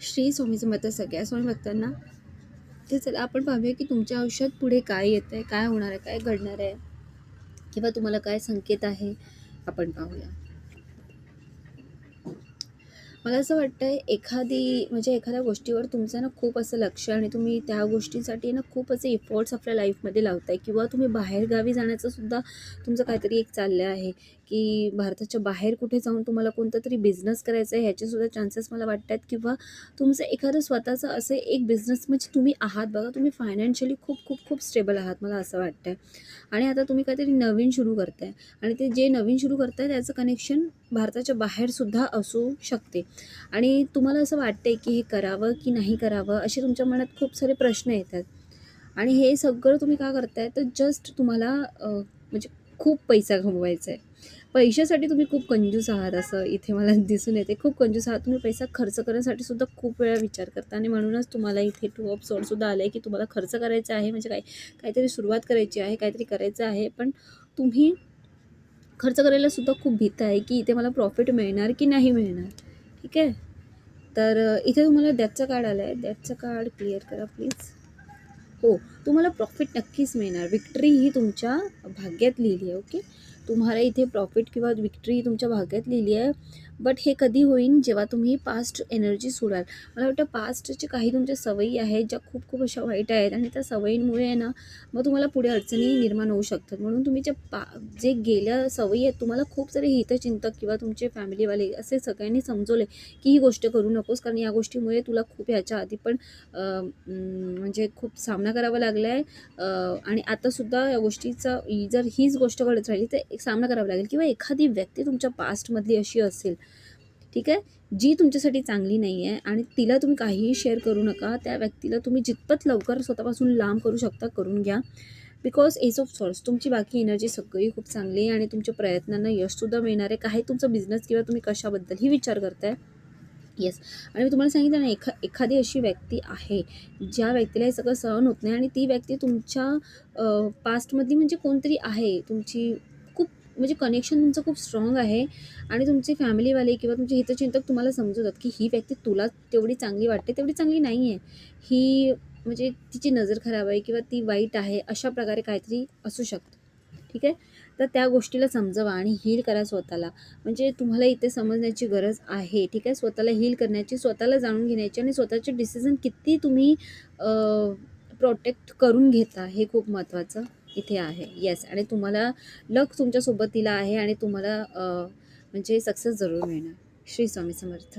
श्री स्वामी समर्थ सगळ्या स्वामी भक्तांना. तर चला आपण पाहूया की तुमच्या आयुष्यात पुढे काय येत आहे, काय होणार आहे, काय घडणार आहे किंवा तुम्हाला काय संकेत आहे, आपण पाहूया. मला असं वाटतंय एखाद्या गोष्टीवर तुमचं ना खूप असं लक्ष आणि तुम्ही त्या गोष्टीसाठी ना खूप असे एफर्ट्स आपल्या लाईफमध्ये लावताय किंवा तुम्ही बाहेरगावी जाण्याचं सुद्धा तुमचं काहीतरी एक चाललं आहे की भारताच्या बाहेर कुठे जाऊन तुम्हाला कोणता तरी बिझनेस करायचा आहे, ह्याचे सुद्धा चान्सेस मला वाटत आहेत. किंवा तुमचं एखादं स्वतःचं असे एक बिझनेस म्हणजे तुम्ही आहात बघा, तुम्ही फायनान्शियली खूप खूप खूप स्टेबल आहात मला असं वाटतंय. आणि आता तुम्ही काहीतरी नवीन सुरू करताय आणि ते जे नवीन सुरू करताय त्याचं कनेक्शन भारताच्या बाहेरसुद्धा असू शकते. आणि तुम्हाला असं वाटतंय की हे करावं की नाही करावं, असे तुमच्या मनात खूप सारे प्रश्न येतात. आणि हे सगळं तुम्ही का करताय, तर जस्ट तुम्हाला म्हणजे खूप पैसा कमवायचा आहे. पैशासाठी तुम्ही खूप कंजूस आहात असं इथे मला दिसून येते. खूप कंजूस आहात तुम्ही. पैसा खर्च करण्यासाठी सुद्धा खूप वेळा विचार करता आणि म्हणूनच तुम्हाला इथे 2 ऑफ सॉर्ड्ससुद्धा आलं आहे की तुम्हाला खर्च करायचा आहे, म्हणजे काहीतरी सुरुवात करायची आहे, काहीतरी करायचं आहे. पण तुम्ही खर्च करायला सुद्धा खूप भीत आहे की इथे मला प्रॉफिट मिळणार की नाही मिळणार. ठीक आहे. तर इथे तुम्हाला डेथचा कार्ड आला आहे. डेथचं कार्ड क्लिअर करा प्लीज. हो, तुम्हाला प्रॉफिट नक्कीच मिळणार. विक्ट्री ही तुमच्या भाग्यात लिहिली आहे. ओके. तुम्हाला इथे प्रॉफिट किंवा विक्ट्री ही तुमच्या भाग्यात लिहिली आहे. बट हे कधी होईल, जेव्हा तुम्ही पास्ट एनर्जी सोडाल. मला वाटतं पास्टचे काही तुमच्या सवयी आहेत ज्या खूप खूप अशा वाईट आहेत आणि त्या सवयींमुळे आहे ना, मग तुम्हाला पुढे अडचणी निर्माण होऊ शकतात. म्हणून तुम्ही जे गेल्या सवयी आहेत, तुम्हाला खूप सारे हितचिंतक किंवा तुमचे फॅमिलीवाले असे सगळ्यांनी समजवले की ही गोष्ट करू नकोस, कारण या गोष्टीमुळे तुला खूप ह्याच्या आधी पण म्हणजे खूप सामना करावा लागला आहे. आणि आतासुद्धा या गोष्टीचा जर हीच गोष्ट घडत राहिली तर एक सामना करावा लागेल. किंवा एखादी व्यक्ती तुमच्या पास्टमधली अशी असेल, ठीक आहे, जी तुमच्यासाठी चांगली नाही आहे आणि तिला तुम्ही काहीही शेअर करू नका. त्या व्यक्तीला तुम्ही जितपत लवकर स्वतःपासून लांब करू शकता करून घ्या. बिकॉज एज ऑफ सॉर्ट्स तुमची बाकी एनर्जी सगळी खूप चांगली आहे आणि तुमच्या प्रयत्नांना यशसुद्धा मिळणार आहे. काही तुमचा बिझनेस किंवा तुम्ही कशाबद्दलही विचार करताय. येस. आणि मी तुम्हाला सांगितलं ना, एखादी अशी व्यक्ती आहे, ज्या व्यक्तीला हे सगळं सहन होत नाही आणि ती व्यक्ती तुमच्या पास्टमधली म्हणजे कोणतरी आहे. तुमची खूप म्हणजे कनेक्शन तुमचं खूप स्ट्राँग आहे आणि तुमचे फॅमिलीवाले किंवा तुमचे हितचिंतक तुम्हाला समजवतात, की ही व्यक्ती तुला तेवढी चांगली वाटते, तेवढी चांगली नाही आहे. ही म्हणजे तिची नजर खराब आहे किंवा ती वाईट आहे, अशा प्रकारे काहीतरी असू शकतं. ठीक आहे. तर त्या गोष्टीला समजवा आणि हील करा स्वतःला. म्हणजे तुम्हाला इथे समजण्याची गरज आहे. ठीक आहे. स्वतःला हील करण्याची, स्वतःला जाणून घेण्याची आणि स्वतःचे डिसिजन किती तुम्ही प्रोटेक्ट करून घेता, हे खूप महत्त्वाचं इथे आहे. येस. आणि तुम्हाला लक तुमच्या सोबतीला आहे आणि तुम्हाला म्हणजे सक्सेस जरूर मिळणार. श्री स्वामी समर्थ.